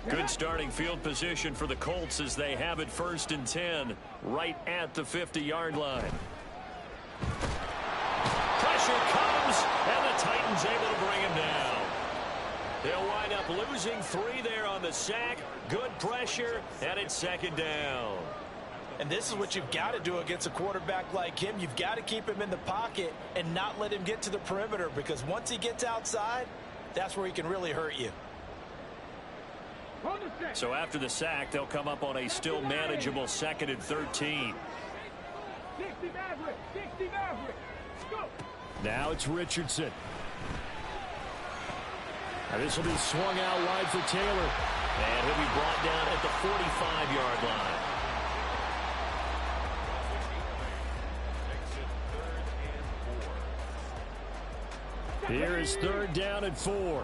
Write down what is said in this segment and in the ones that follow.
Good starting field position for the Colts as they have it 1st and 10 right at the 50-yard line. Pressure comes, and the Titans able to bring him down. They'll wind up losing 3 there on the sack. Good pressure, and it's 2nd down. And this is what you've got to do against a quarterback like him. You've got to keep him in the pocket and not let him get to the perimeter, because once he gets outside, that's where he can really hurt you. So after the sack, they'll come up on a still manageable 2nd and 13. Now it's Richardson. Now this will be swung out wide for Taylor. And he'll be brought down at the 45-yard line. Here is 3rd down and 4.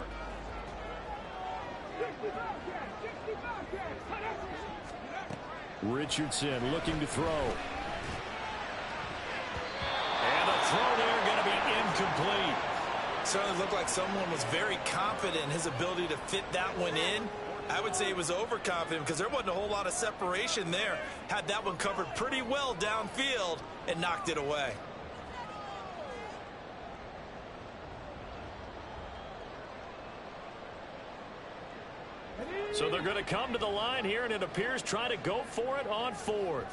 Richardson looking to throw. And the throw there going to be incomplete. Certainly looked like someone was very confident in his ability to fit that one in. I would say he was overconfident because there wasn't a whole lot of separation there. Had that one covered pretty well downfield and knocked it away. So they're going to come to the line here, and it appears try to go for it on 4th.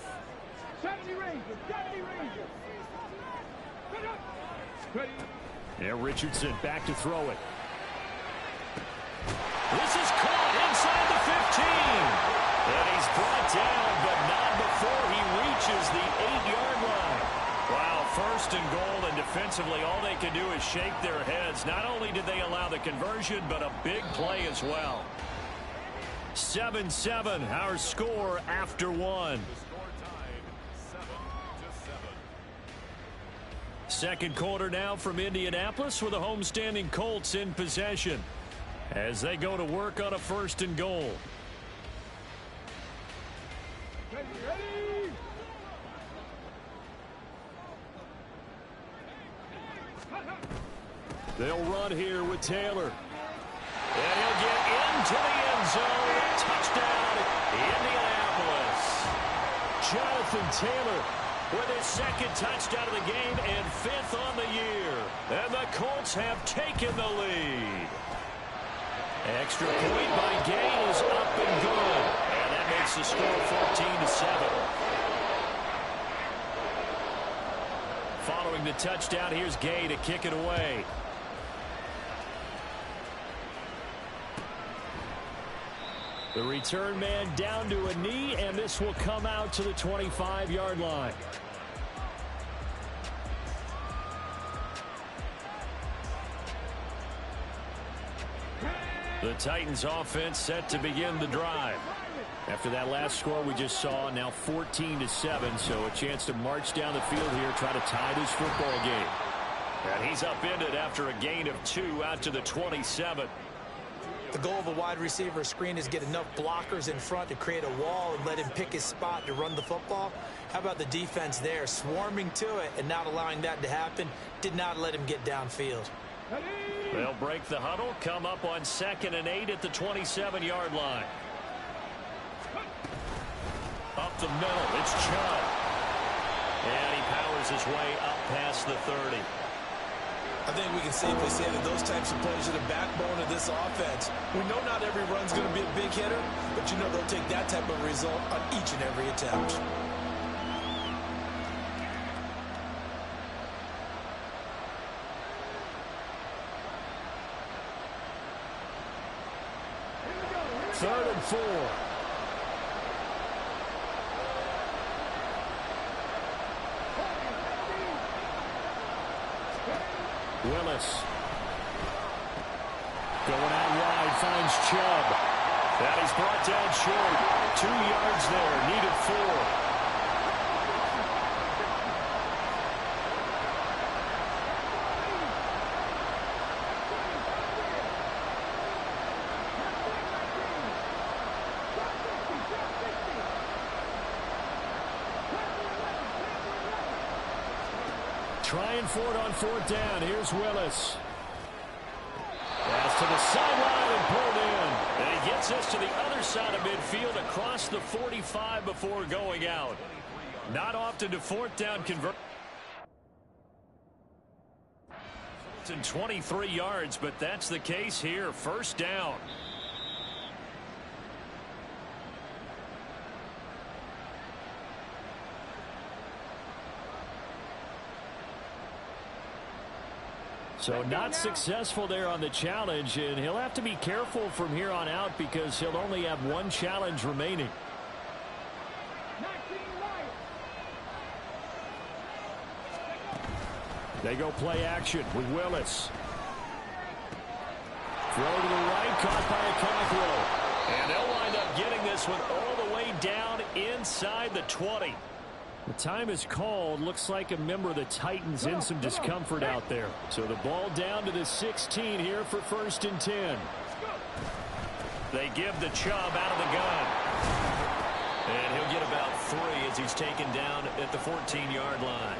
70 Rangers, 70 Rangers. Yeah, Richardson back to throw it. This is caught inside the 15. And he's brought down, but not before he reaches the 8-yard line. Wow, 1st and goal, and defensively all they can do is shake their heads. Not only did they allow the conversion, but a big play as well. 7-7, our score after 1. 2nd quarter now from Indianapolis with the homestanding Colts in possession as they go to work on a 1st and goal. They'll run here with Taylor. And he'll get into the end zone. Touchdown, Indianapolis. Jonathan Taylor with his 2nd touchdown of the game and 5th on the year. And the Colts have taken the lead. Extra point by Gay is up and good. And that makes the score 14-7. Following the touchdown, here's Gay to kick it away. The return man down to a knee, and this will come out to the 25-yard line. The Titans offense set to begin the drive. After that last score we just saw, now 14-7, so a chance to march down the field here, try to tie this football game. And he's upended after a gain of 2 out to the 27. The goal of a wide receiver screen is get enough blockers in front to create a wall and let him pick his spot to run the football. How about the defense there, swarming to it and not allowing that to happen? Did not let him get downfield. They'll break the huddle, come up on 2nd and 8 at the 27-yard line. Up the middle, it's Chubb. And he powers his way up past the 30. I think we can safely say that those types of plays are the backbone of this offense. We know not every run's going to be a big hitter, but you know they'll take that type of result on each and every attempt. Third and 4. Willis. Going out wide, finds Chubb. That is brought down short. 2 yards there, needed 4. Trying for it on 4th down. Here's Willis. Pass to the sideline and pulled in. And he Gets us to the other side of midfield across the 45 before going out. Not often to fourth down convert. 23 yards, but that's the case here. First down. So not successful there on the challenge, and he'll have to be careful from here on out because he'll only have one challenge remaining. They go play action with Willis. Throw to the right, caught by a Cockrell. And they'll wind up getting this one all the way down inside the 20. The time is called. Looks like a member of the Titans in some discomfort out there. So the ball down to the 16 here for 1st and 10. They give the Chubb out of the gun. And he'll get about 3 as he's taken down at the 14-yard line.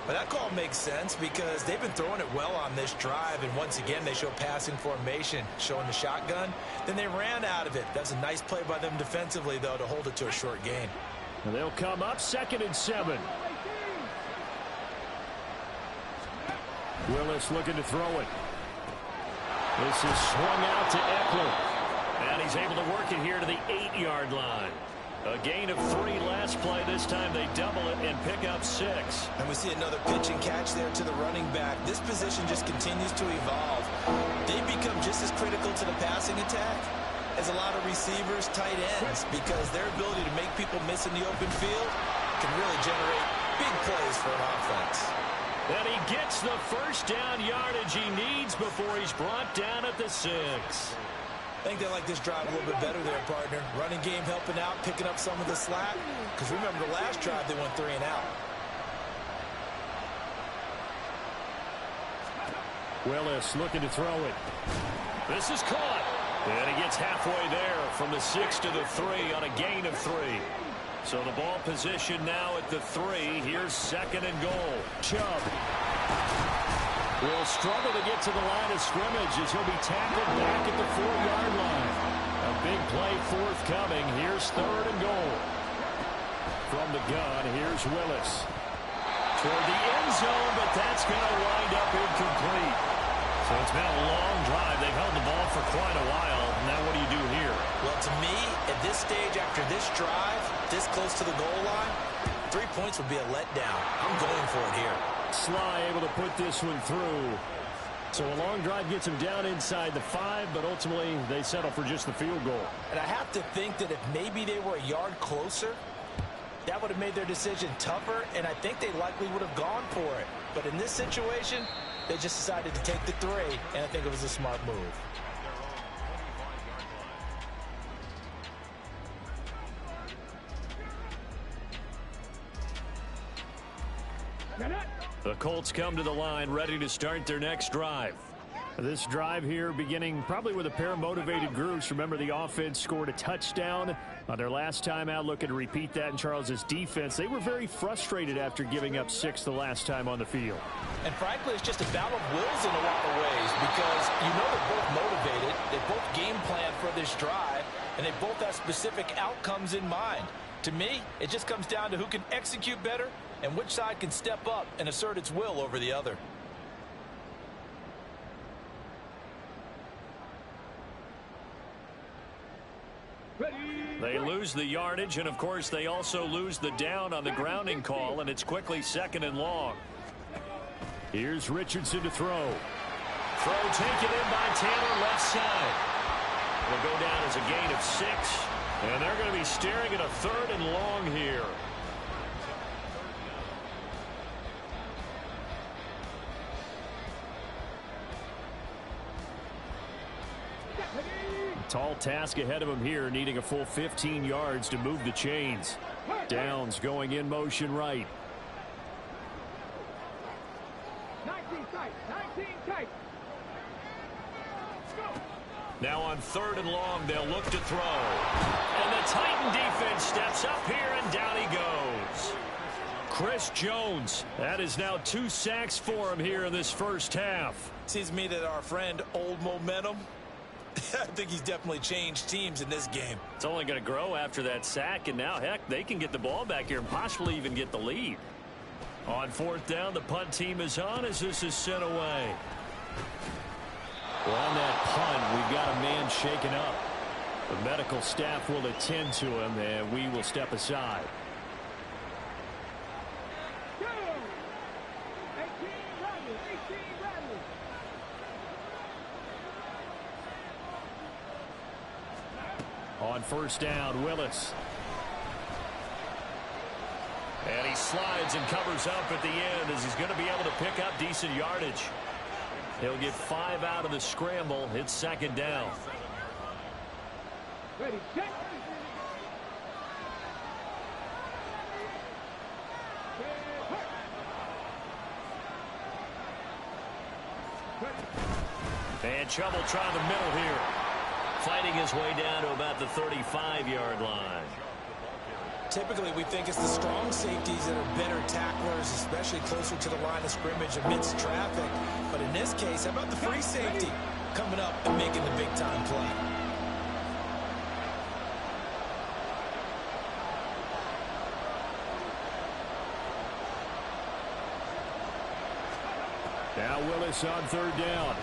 But that call makes sense because they've been throwing it well on this drive, and once again they show passing formation, showing the shotgun. Then they ran out of it. That's a nice play by them defensively, though, to hold it to a short gain. And they'll come up 2nd and 7. Willis looking to throw it. This is swung out to Eckler. And he's able to work it here to the 8-yard line. A gain of 3 last play. This time they double it and pick up 6. And we see another pitch and catch there to the running back. This position just continues to evolve. They become just as critical to the passing attack as a lot of receivers, tight ends, because their ability to make people miss in the open field can really generate big plays for an offense. And he gets the first down yardage he needs before he's brought down at the 6. I think they like this drive a little bit better there, partner. Running game helping out, picking up some of the slack. Because remember, the last drive they went 3 and out. Willis looking to throw it. This is caught. And he gets halfway there from the 6 to the 3 on a gain of 3. So the ball position now at the 3. Here's 2nd and goal. Chubb will struggle to get to the line of scrimmage as he'll be tackled back at the 4-yard line. A big play forthcoming. Here's 3rd and goal. From the gun, here's Willis. Toward the end zone, but that's going to wind up incomplete. So it's been a long drive. They've held the ball for quite a while. Now what do you do here? Well, to me, at this stage, after this drive, this close to the goal line, 3 points would be a letdown. I'm going for it here. Sly able to put this one through. So a long drive gets him down inside the 5, but ultimately they settle for just the field goal. And I have to think that if maybe they were a yard closer, that would have made their decision tougher, and I think they likely would have gone for it. But in this situation, they just decided to take the 3, and I think it was a smart move. The Colts come to the line ready to start their next drive. This drive here beginning probably with a pair of motivated groups. Remember, the offense scored a touchdown on their last time out. Looking to repeat that in Charles's defense. They were very frustrated after giving up 6 the last time on the field. And frankly, it's just a battle of wills in a lot of ways because you know they're both motivated. They both game plan for this drive, and they both have specific outcomes in mind. To me, it just comes down to who can execute better and which side can step up and assert its will over the other. They lose the yardage, and of course they also lose the down on the grounding call, and it's quickly 2nd and long. Here's Richardson to throw. Throw taken in by Taylor, left side. Will go down as a gain of 6, and they're going to be staring at a 3rd and long here. Tall task ahead of him here, needing a full 15 yards to move the chains. Downs going in motion right. 19 tight, 19 tight. Now on 3rd and long, they'll look to throw. And the Titan defense steps up here, and down he goes. Chris Jones, that is now 2 sacks for him here in this first half. Seems to me that our friend Old Momentum I think he's definitely changed teams in this game. It's only going to grow after that sack, and now, heck, they can get the ball back here and possibly even get the lead. On fourth down, the punt team is on as this is sent away. Well, on that punt, we've got a man shaken up. The medical staff will attend to him, and we will step aside. Go! 18 Radley, 18 Radley. On first down, Willis. And he slides and covers up at the end as he's going to be able to pick up decent yardage. He'll get 5 out of the scramble. It's second down. Ready, set. And trouble trying the middle here. Fighting his way down to about the 35-yard line. Typically, we think it's the strong safeties that are better tacklers, especially closer to the line of scrimmage amidst traffic. But in this case, how about the free safety coming up and making the big-time play? Now Willis on third down.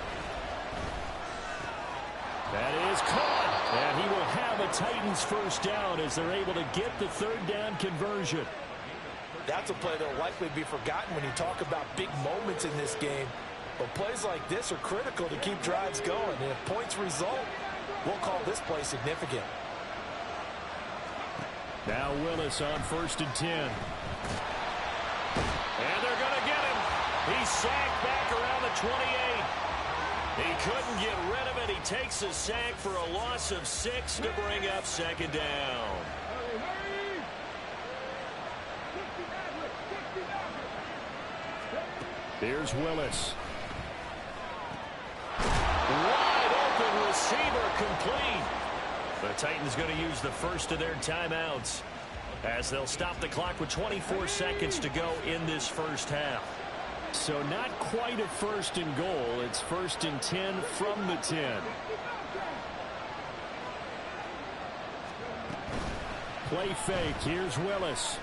That is caught. And he will have a Titans first down as they're able to get the third down conversion. That's a play that will likely be forgotten when you talk about big moments in this game. But plays like this are critical to keep drives going. And if points result, we'll call this play significant. Now Willis on first and 10. And they're going to get him. He's sacked back around the 28. He couldn't get rid of it. He takes a sack for a loss of 6 to bring up second down. Here's Willis. Wide open receiver complete. The Titans going to use the first of their timeouts as they'll stop the clock with 24 seconds to go in this first half. So not quite a first and goal. It's first and 10 from the 10. Play fake. Here's Willis.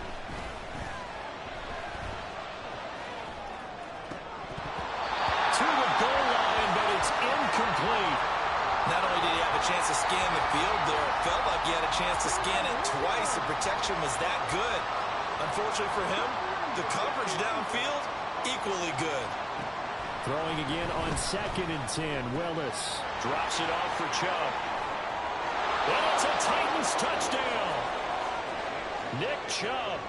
To the goal line, but it's incomplete. Not only did he have a chance to scan the field there, it felt like he had a chance to scan it twice. The protection was that good. Unfortunately for him, the coverage downfield, equally good. Throwing again on second and 10. Willis drops it off for Chubb. And it's a Titans touchdown. Nick Chubb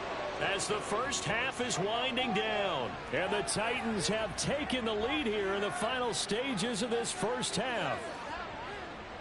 as the first half is winding down. And the Titans have taken the lead here in the final stages of this first half.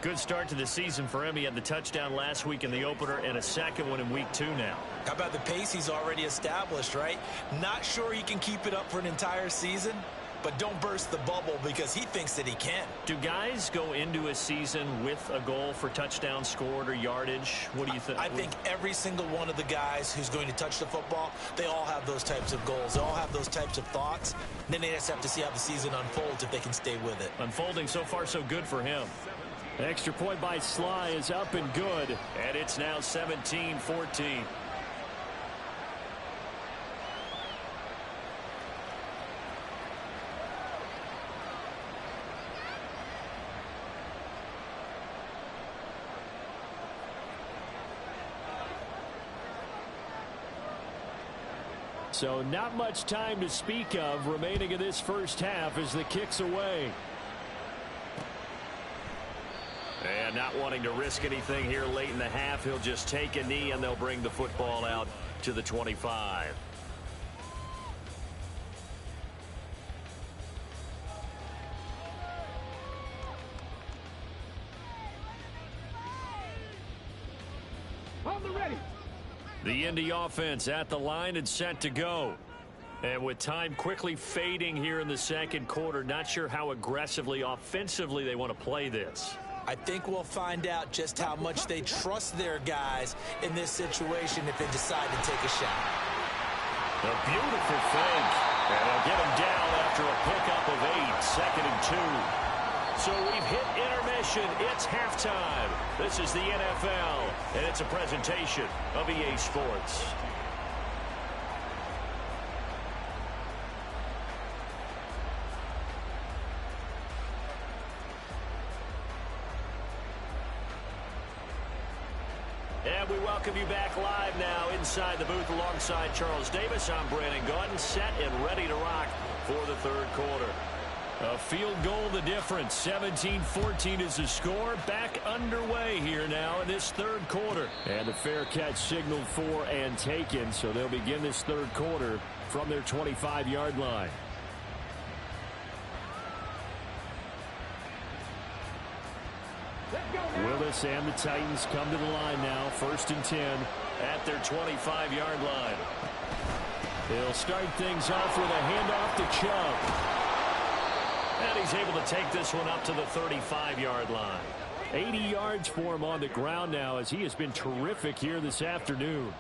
Good start to the season for him. He had the touchdown last week in the opener and a second one in week 2 now. How about the pace he's already established, right? Not sure he can keep it up for an entire season, but don't burst the bubble because he thinks that he can. Do guys go into a season with a goal for touchdowns scored or yardage? What do you think? I think every single one of the guys who's going to touch the football, they all have those types of goals. They all have those types of thoughts. Then they just have to see how the season unfolds if they can stay with it. Unfolding so far so good for him. Extra point by Sly is up and good. And it's now 17-14. So not much time to speak of remaining in this first half as the kick's away. And not wanting to risk anything here late in the half, he'll just take a knee and they'll bring the football out to the 25. On the ready. The Indy offense at the line and set to go. And with time quickly fading here in the second quarter, not sure how aggressively, offensively they want to play this. I think we'll find out just how much they trust their guys in this situation if they decide to take a shot. A beautiful fake. And they'll get him down after a pickup of 8, second and 2. So we've hit intermission. It's halftime. This is the NFL, and it's a presentation of EA Sports. And we welcome you back live now inside the booth alongside Charles Davis. I'm Brandon Gaudin, set and ready to rock for the third quarter. A field goal the difference. 17-14 is the score. Back underway here now in this third quarter. And the fair catch signaled for and taken, so they'll begin this third quarter from their 25-yard line. Willis and the Titans come to the line now. 1st and 10 at their 25-yard line. They'll start things off with a handoff to Chubb. And he's able to take this one up to the 35-yard line. 80 yards for him on the ground now as he has been terrific here this afternoon.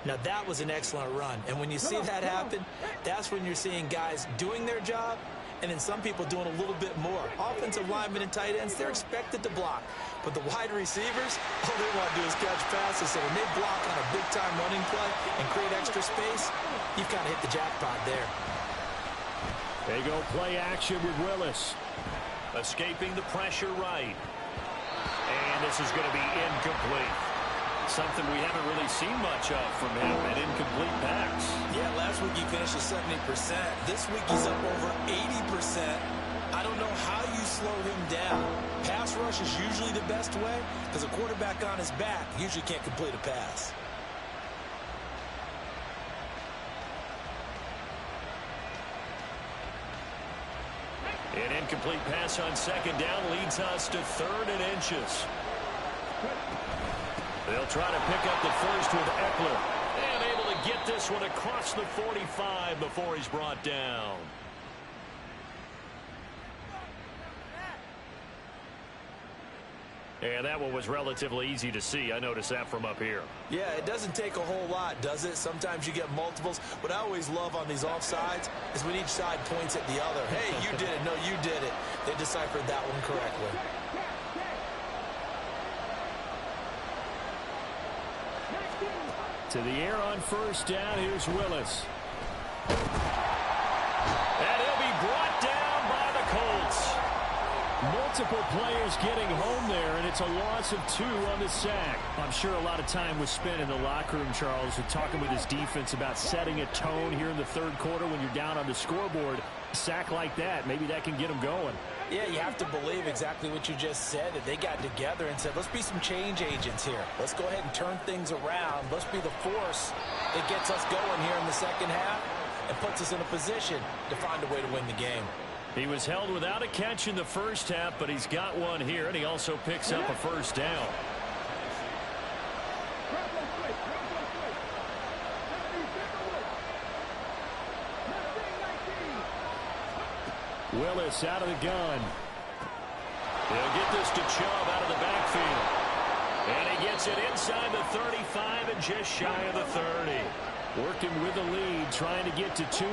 Now that was an excellent run. And when you see that happen, that's when you're seeing guys doing their job and then some people doing a little bit more. Offensive linemen and tight ends, they're expected to block. But the wide receivers, all they want to do is catch passes. So when they block on a big-time running play and create extra space, you've kind of hit the jackpot there. They go play action with Willis. Escaping the pressure right. And this is going to be incomplete. Something we haven't really seen much of from him, an incomplete pass. Yeah, last week he finished at 70%. This week he's up over 80%. I don't know how you slow him down. Pass rush is usually the best way because a quarterback on his back usually can't complete a pass. An incomplete pass on 2nd down leads us to 3rd and inches. They'll try to pick up the first with Eckler. And able to get this one across the 45 before he's brought down. And that one was relatively easy to see. I noticed that from up here. Yeah, it doesn't take a whole lot, does it? Sometimes you get multiples. What I always love on these offsides is when each side points at the other. Hey, you did it. No, you did it. They deciphered that one correctly. To the air on 1st down. Here's Willis. And he'll be brought down by the Colts. Multiple players getting home there, and it's a loss of 2 on the sack. I'm sure a lot of time was spent in the locker room, Charles, with talking with his defense about setting a tone here in the third quarter when you're down on the scoreboard. A sack like that, maybe that can get them going. Yeah, you have to believe exactly what you just said, that they got together and said, let's be some change agents here. Let's go ahead and turn things around. Let's be the force that gets us going here in the second half and puts us in a position to find a way to win the game. He was held without a catch in the first half, but he's got one here, and he also picks up a 1st down. Willis out of the gun. He'll get this to Chubb out of the backfield. And he gets it inside the 35 and just shy of the 30. Working with the lead, trying to get to 2-0.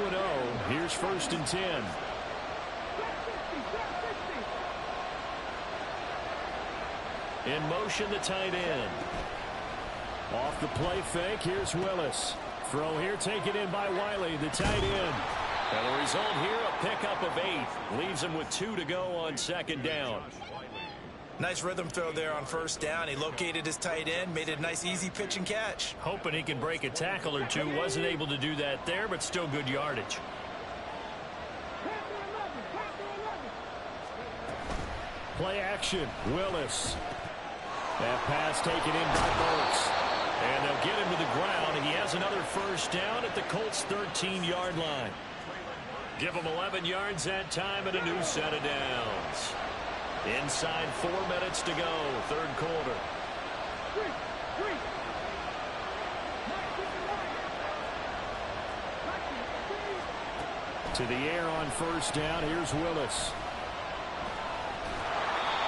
Here's 1st and 10. In motion, the tight end. Off the play fake, here's Willis. Throw here taken in by Wiley, the tight end. And the result here, a pickup of 8. Leaves him with 2 to go on 2nd down. Nice rhythm throw there on 1st down. He located his tight end, made it a nice easy pitch and catch. Hoping he can break a tackle or two. Wasn't able to do that there, but still good yardage. Play action, Willis. That pass taken in by Burks. And they'll get him to the ground, and he has another 1st down at the Colts' 13-yard line. Give him 11 yards that time and a new set of downs. Inside 4 minutes to go, third quarter. To the air on 1st down, here's Willis.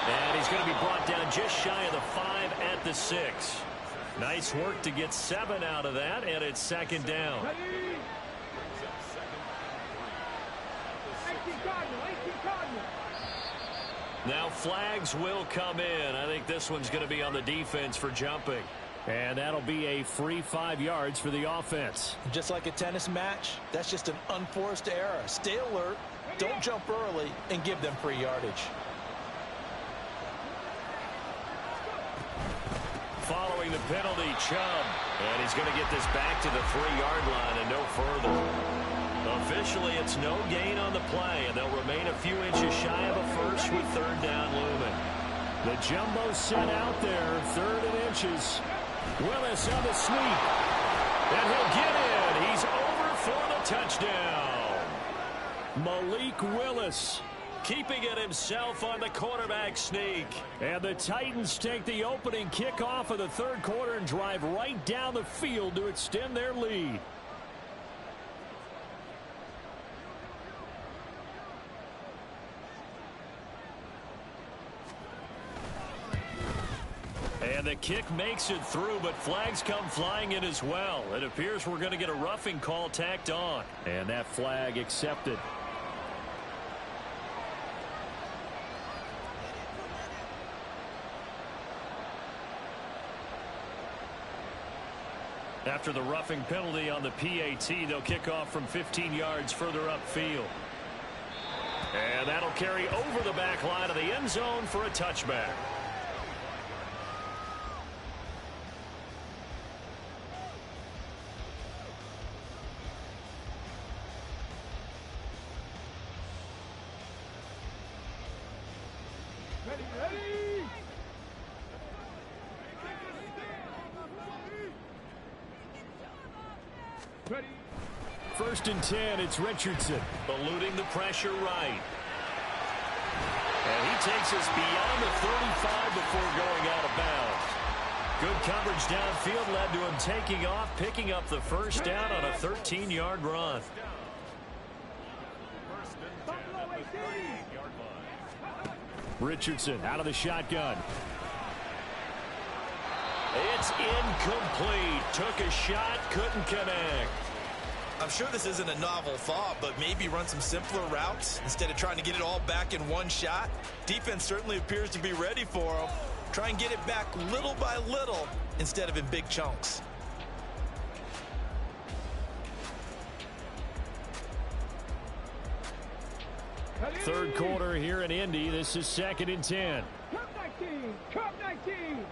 And he's going to be brought down just shy of the 5 at the 6. Nice work to get 7 out of that, and it's 2nd down. Now flags will come in. I think this one's going to be on the defense for jumping. And that'll be a free 5 yards for the offense. Just like a tennis match, that's just an unforced error. Stay alert, don't jump early, and give them free yardage. Following the penalty, Chubb. And he's going to get this back to the 3-yard line and no further. Officially, it's no gain on the play, and they'll remain a few inches shy of a first with 3rd down looming. The jumbo set out there, 3rd and inches. Willis on the sweep. And he'll get in. He's over for the touchdown. Malik Willis keeping it himself on the quarterback sneak. And the Titans take the opening kickoff of the 3rd quarter and drive right down the field to extend their lead. And the kick makes it through, but flags come flying in as well. It appears we're going to get a roughing call tacked on. And that flag accepted. After the roughing penalty on the PAT, they'll kick off from 15 yards further upfield. And that'll carry over the back line of the end zone for a touchback. Ready. 1st and 10, it's Richardson. Eluding the pressure right. And he takes us beyond the 35 before going out of bounds. Good coverage downfield led to him taking off, picking up the 1st down on a 13-yard run. Richardson out of the shotgun. It's incomplete. Took a shot, couldn't connect. I'm sure this isn't a novel thought, but maybe run some simpler routes instead of trying to get it all back in one shot. Defense certainly appears to be ready for him. Try and get it back little by little instead of in big chunks. Third quarter here in Indy. This is 2nd and 10. Cup 19. Cup 19.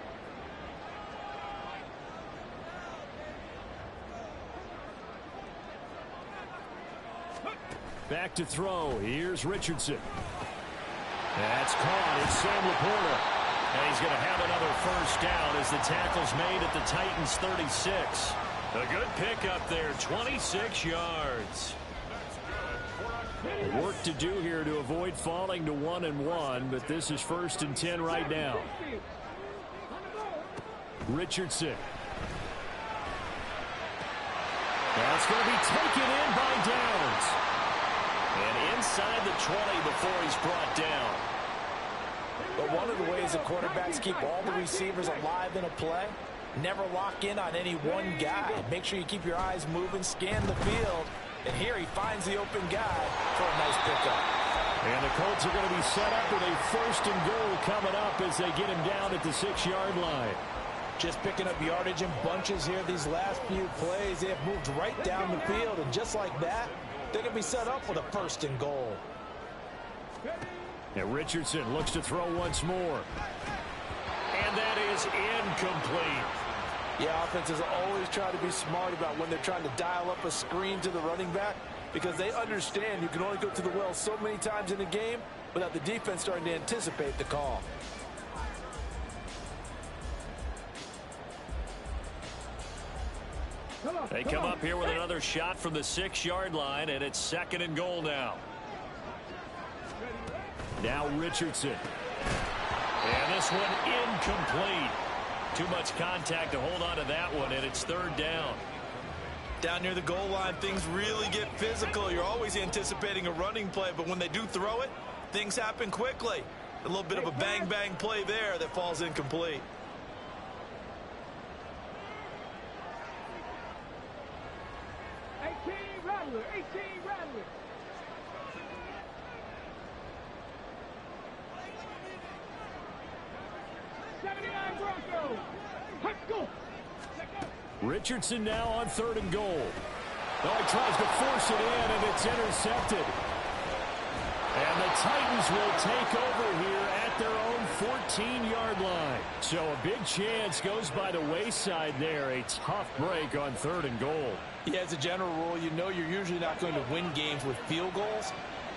Back to throw. Here's Richardson. That's caught. It's Sam Laporta. And he's going to have another 1st down as the tackle's made at the Titans' 36. A good pickup there, 26 yards. Work to do here to avoid falling to 1-1, but this is 1st and 10 right now. Richardson. That's going to be taken in by Downs. And inside the 20 before he's brought down. But one of the ways the quarterbacks keep all the receivers alive in a play, never lock in on any one guy. Make sure you keep your eyes moving, scan the field, and here he finds the open guy for a nice pickup. And the Colts are going to be set up with a 1st and goal coming up as they get him down at the 6-yard line. Just picking up yardage in bunches here these last few plays. They have moved right down the field, and just like that, they're going to be set up with a 1st and goal. And Richardson looks to throw once more. And that is incomplete. Yeah, offenses always try to be smart about when they're trying to dial up a screen to the running back because they understand you can only go to the well so many times in a game without the defense starting to anticipate the call. They come up here with another shot from the 6-yard line, and it's 2nd and goal now. Now Richardson. And this one incomplete. Too much contact to hold on to that one, and it's 3rd down. Down near the goal line, things really get physical. You're always anticipating a running play, but when they do throw it, things happen quickly. A little bit of a bang-bang play there that falls incomplete. Rattler, 18 Rattler. go. Let's go. Richardson now on 3rd and goal. Oh, he tries to force it in, and it's intercepted. And the Titans will take over here at their own 14-yard line. So a big chance goes by the wayside there. A tough break on 3rd and goal. Yeah, as a general rule, you know you're usually not going to win games with field goals.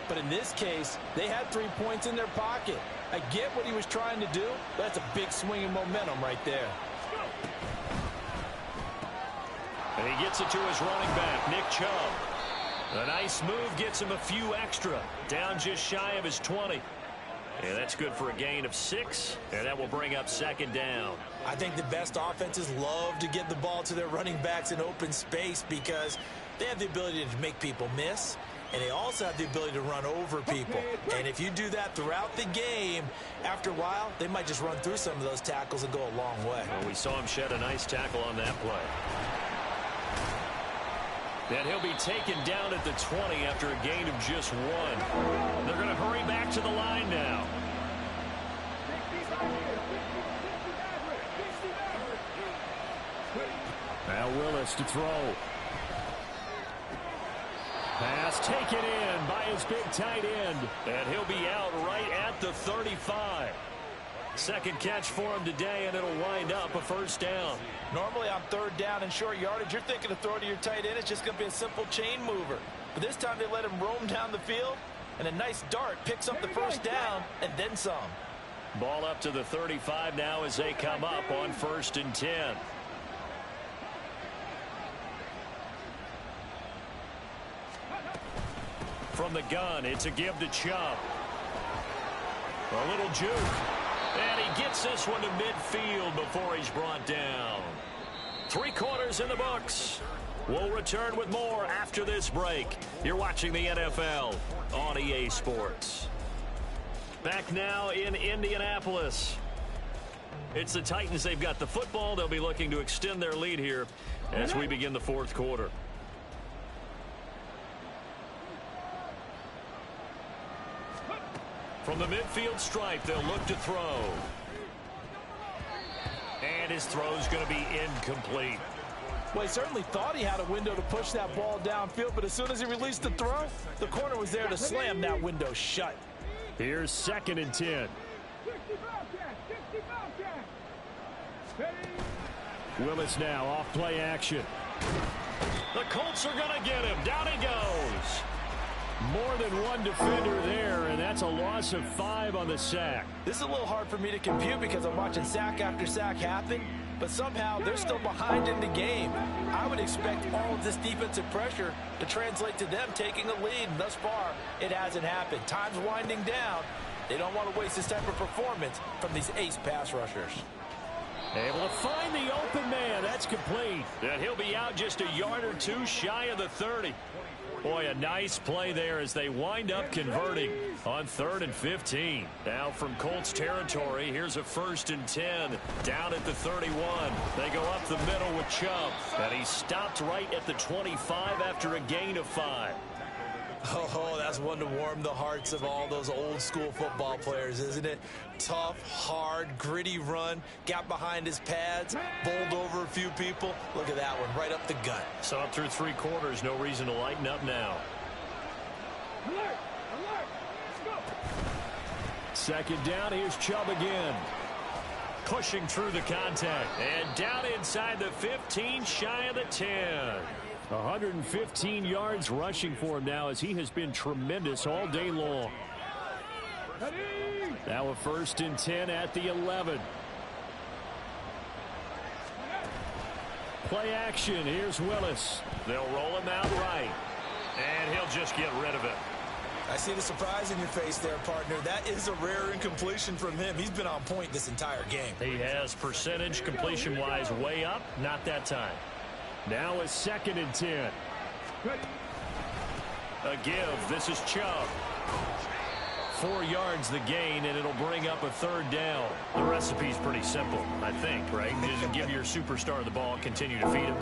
But in this case, they had 3 points in their pocket. I get what he was trying to do, but that's a big swing in momentum right there. And he gets it to his running back, Nick Chubb. A nice move gets him a few extra. Down just shy of his 20. And that's good for a gain of 6. And that will bring up 2nd down. I think the best offenses love to get the ball to their running backs in open space because they have the ability to make people miss. And they also have the ability to run over people. And if you do that throughout the game, after a while, they might just run through some of those tackles and go a long way. Well, we saw him shed a nice tackle on that play. And he'll be taken down at the 20 after a gain of just 1. They're going to hurry back to the line now. Now Willis to throw. Pass taken in by his big tight end. And he'll be out right at the 35. Second catch for him today, and it'll wind up a 1st down. Normally on 3rd down and short yardage, you're thinking of throwing to your tight end. It's just going to be a simple chain mover. But this time they let him roam down the field, and a nice dart picks up the 1st down and then some. Ball up to the 35 now as they come up on 1st and 10. From the gun, it's a give to Chubb. A little juke. And he gets this one to midfield before he's brought down. 3 quarters in the books. We'll return with more after this break. You're watching the NFL on EA Sports. Back now in Indianapolis. It's the Titans. They've got the football. They'll be looking to extend their lead here as we begin the 4th quarter. From the midfield stripe, they'll look to throw. And his throw's going to be incomplete. Well, he certainly thought he had a window to push that ball downfield, but as soon as he released the throw, the corner was there to slam that window shut. Here's 2nd and 10. Willis now off play action. The Colts are going to get him. Down he goes. More than one defender there, and that's a loss of 5 on the sack. This is a little hard for me to compute because I'm watching sack after sack happen, but somehow they're still behind in the game. I would expect all of this defensive pressure to translate to them taking a lead, and thus far, it hasn't happened. Time's winding down. They don't want to waste this type of performance from these ace pass rushers. Able to find the open man. That's complete. And he'll be out just a yard or 2 shy of the 30. Boy, a nice play there as they wind up converting on 3rd and 15. Now from Colts territory, here's a 1st and 10 down at the 31. They go up the middle with Chubb, and he stopped right at the 25 after a gain of 5. Oh, that's one to warm the hearts of all those old school football players, isn't it? Tough, hard, gritty run, got behind his pads, bowled over a few people. Look at that one, right up the gut. So up through 3 quarters, no reason to lighten up now. Alert! Alert! Let's go! 2nd down, here's Chubb again. Pushing through the contact. And down inside the 15, shy of the 10. 115 yards rushing for him now as he has been tremendous all day long. Now a 1st and 10 at the 11. Play action. Here's Willis. They'll roll him out right. And he'll just get rid of it. I see the surprise in your face there, partner. That is a rare incompletion from him. He's been on point this entire game. He has percentage completion-wise way up. Not that time. Now a 2nd and 10. A give. This is Chubb. 4 yards the gain, and it'll bring up a third down. The recipe's pretty simple, I think, right? Just give your superstar the ball, continue to feed him.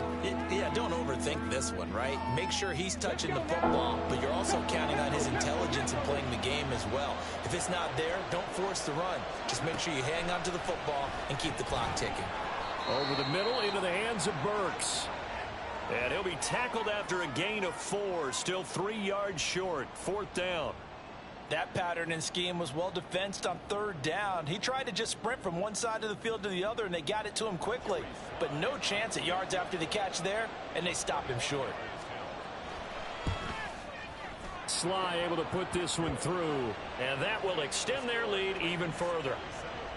Yeah, don't overthink this one, right? Make sure he's touching the football, but you're also counting on his intelligence in playing the game as well. If it's not there, don't force the run. Just make sure you hang on to the football and keep the clock ticking. Over the middle into the hands of Burks. And he'll be tackled after a gain of 4, still 3 yards short. 4th down. That pattern and scheme was well defensed on 3rd down. He tried to just sprint from one side of the field to the other, and they got it to him quickly. But no chance at yards after the catch there, and they stopped him short. Sly able to put this one through, and that will extend their lead even further.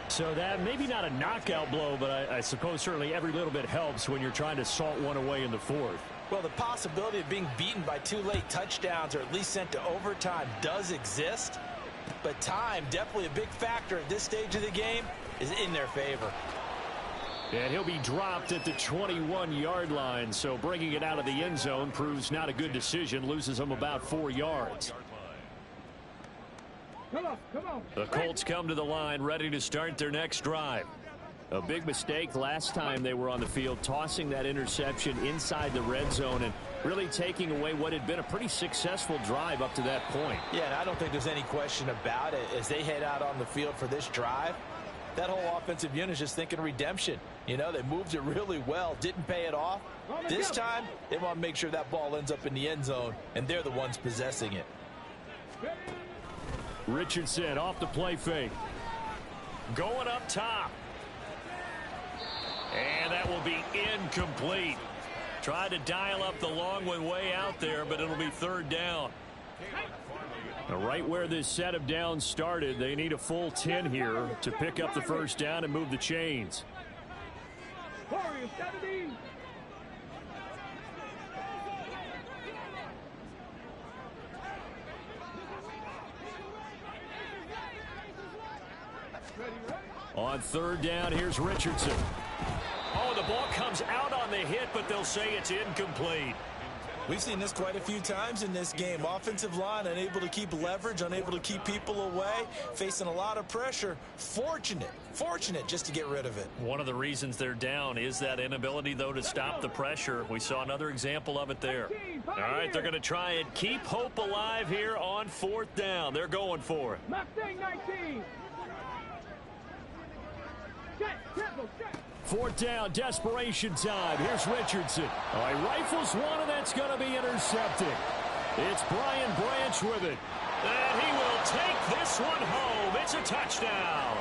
So that maybe not a knockout blow, but I suppose certainly every little bit helps when you're trying to salt one away in the 4th. Well, the possibility of being beaten by 2 late touchdowns or at least sent to overtime does exist. But time, definitely a big factor at this stage of the game, is in their favor. And he'll be dropped at the 21-yard line, so bringing it out of the end zone proves not a good decision, loses him about 4 yards. Come on. The Colts come to the line ready to start their next drive. A big mistake last time they were on the field, tossing that interception inside the red zone and really taking away what had been a pretty successful drive up to that point. Yeah, and I don't think there's any question about it. As they head out on the field for this drive, that whole offensive unit is just thinking redemption. You know, they moved it really well, didn't pay it off. This time, they want to make sure that ball ends up in the end zone, and they're the ones possessing it. Richardson off the play fake. Going up top. And that will be incomplete. Tried to dial up the long one way out there, but it'll be 3rd down. Now, right where this set of downs started, they need a full 10 here to pick up the 1st down and move the chains. Warriors 70. On 3rd down, here's Richardson. Oh, the ball comes out on the hit, but they'll say it's incomplete. We've seen this quite a few times in this game. Offensive line unable to keep leverage, unable to keep people away, facing a lot of pressure. Fortunate just to get rid of it. One of the reasons they're down is that inability, though, to stop the pressure. We saw another example of it there. All right, they're going to try and keep hope alive here on 4th down. They're going for it. Mustang 19. Set. 4th down, desperation time. Here's Richardson. Oh, he rifles one, and that's going to be intercepted. It's Brian Branch with it. And he will take this one home. It's a touchdown.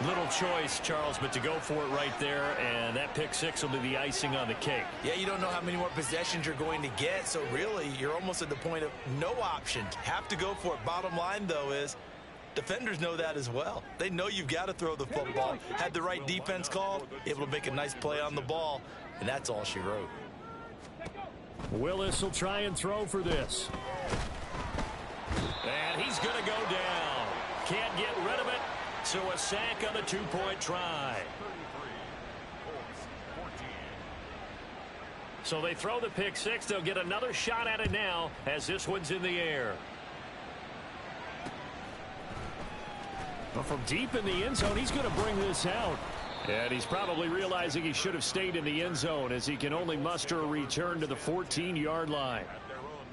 Little choice, Charles, but to go for it right there, and that pick 6 will be the icing on the cake. Yeah, you don't know how many more possessions you're going to get, so really you're almost at the point of no option. Have to go for it. Bottom line, though, is defenders know that as well. They know you've got to throw the football. Had the right defense call, able to make a nice play on the ball, and that's all she wrote. Willis will try and throw for this. And he's going to go down. Can't get rid of it, so a sack on the 2-point try. So they throw the pick 6. They'll get another shot at it now as this one's in the air. But from deep in the end zone, he's going to bring this out. And he's probably realizing he should have stayed in the end zone as he can only muster a return to the 14-yard line.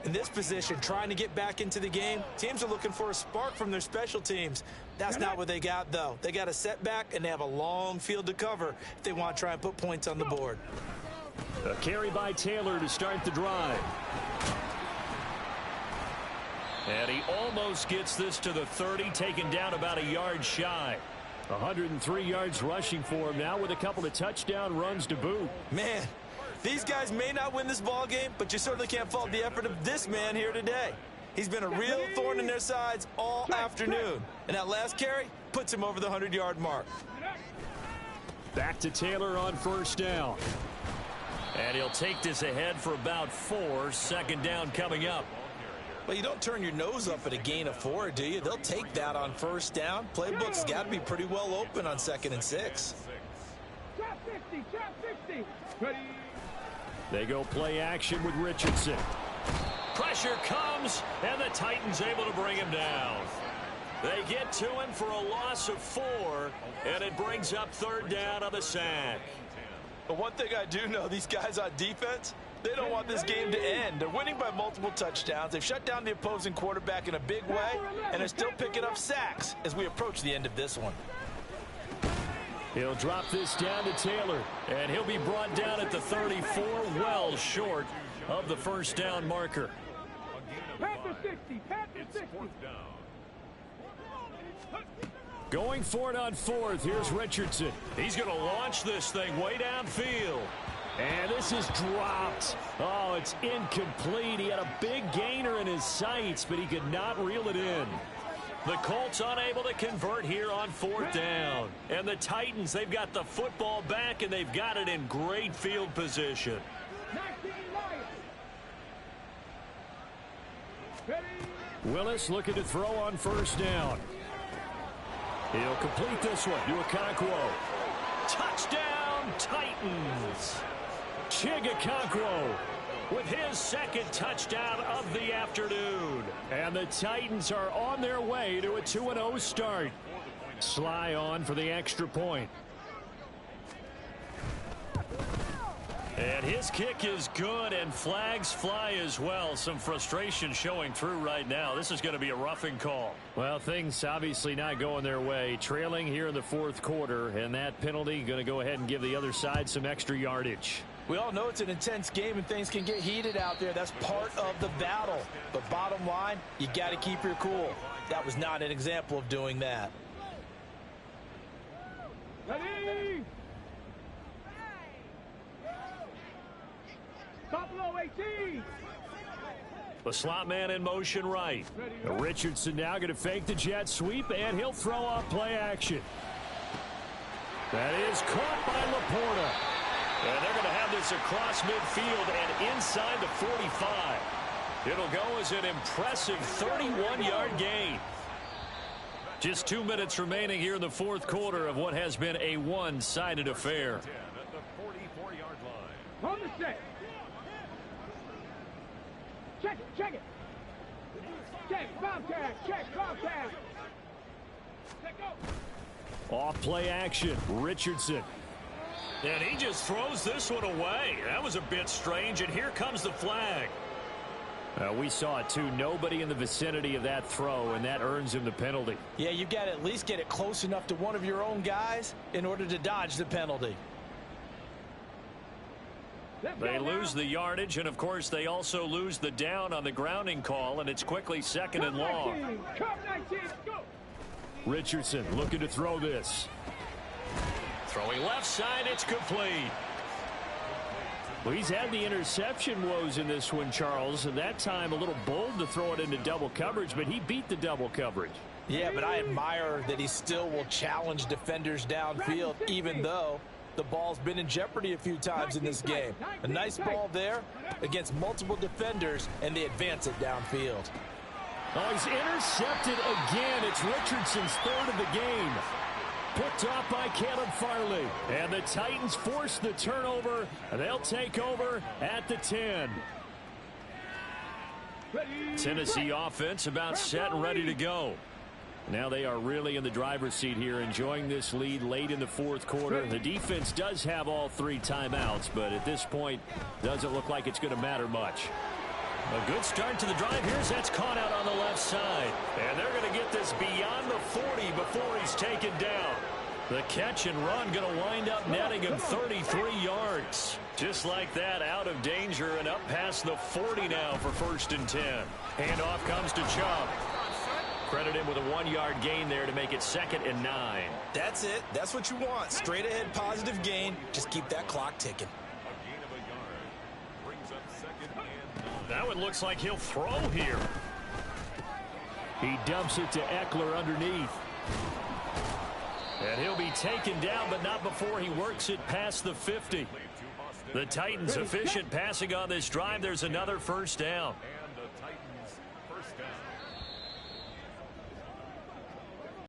In this position, trying to get back into the game, teams are looking for a spark from their special teams. That's not what they got, though. They got a setback, and they have a long field to cover if they want to try and put points on the board. A carry by Taylor to start the drive. And he almost gets this to the 30, taken down about a yard shy. 103 yards rushing for him now with a couple of touchdown runs to boot. Man, these guys may not win this ball game, but you certainly can't fault the effort of this man here today. He's been a real thorn in their sides all afternoon. And that last carry puts him over the 100-yard mark. Back to Taylor on 1st down. And he'll take this ahead for about 4. 2nd down coming up. Well, you don't turn your nose up at a gain of 4, do you? They'll take that on 1st down. Playbook's got to be pretty well open on 2nd and 6. Trap 50. Ready. They go play action with Richardson. Pressure comes, and the Titans able to bring him down. They get to him for a loss of 4, and it brings up 3rd down on the sack. But one thing I do know, these guys on defense, they don't want this game to end. They're winning by multiple touchdowns. They've shut down the opposing quarterback in a big way, and they're still picking up sacks as we approach the end of this one. He'll drop this down to Taylor, and he'll be brought down at the 34, well short of the 1st down marker. Panther 60, Panther 60. Going for it on 4th. Here's Richardson. He's going to launch this thing way downfield. And this is dropped. Oh, it's incomplete. He had a big gainer in his sights, but he could not reel it in. The Colts unable to convert here on 4th down. And the Titans, they've got the football back, and they've got it in great field position. Willis looking to throw on 1st down. He'll complete this one to Okonkwo. Touchdown, Titans. Okonkwo with his 2nd touchdown of the afternoon. And the Titans are on their way to a 2-0 start. Sly on for the extra point. And his kick is good, and flags fly as well. Some frustration showing through right now. This is going to be a roughing call. Well, things obviously not going their way. Trailing here in the 4th quarter, and that penalty going to go ahead and give the other side some extra yardage. We all know it's an intense game and things can get heated out there. That's part of the battle. But bottom line, you got to keep your cool. That was not an example of doing that. Ready? Buffalo 18. The slot man in motion right. Richardson now going to fake the jet sweep, and he'll throw off play action. That is caught by Laporta. And they're going to have this across midfield and inside the 45. It'll go as an impressive 31-yard gain. Just 2 minutes remaining here in the 4th quarter of what has been a one-sided affair. On the set. Check it, check it. Check, contact, check, contact. Let go. Off play action, Richardson. And he just throws this one away. That was a bit strange, and here comes the flag. We saw it too. Nobody in the vicinity of that throw, and that earns him the penalty. Yeah, you got to at least get it close enough to one of your own guys in order to dodge the penalty. They lose the yardage, and of course they also lose the down on the grounding call, and it's quickly 2nd and long. Richardson looking to throw this. Throwing left side, it's complete. Well, he's had the interception woes in this one, Charles, and that time a little bold to throw it into double coverage, but he beat the double coverage. Yeah, but I admire that he still will challenge defenders downfield, even though the ball's been in jeopardy a few times in this game. A nice ball there against multiple defenders, and they advance it downfield. Oh, he's intercepted again. It's Richardson's 3rd of the game. Picked off by Caleb Farley. And the Titans force the turnover. And they'll take over at the 10. Tennessee offense about set and ready to go. Now they are really in the driver's seat here, enjoying this lead late in the 4th quarter. The defense does have all 3 timeouts, but at this point, doesn't look like it's going to matter much. A good start to the drive. Here's that's caught out on the left side. And they're going to get this beyond the 40 before he's taken down. The catch and run going to wind up netting him 33 yards. Just like that, out of danger and up past the 40 now for 1st and 10. Handoff comes to Chubb. Credit him with a 1-yard gain there to make it 2nd and 9. That's it. That's what you want. Straight ahead positive gain. Just keep that clock ticking. That one looks like he'll throw here. He dumps it to Eckler underneath. And he'll be taken down, but not before he works it past the 50. The Titans efficient passing on this drive. There's another 1st down.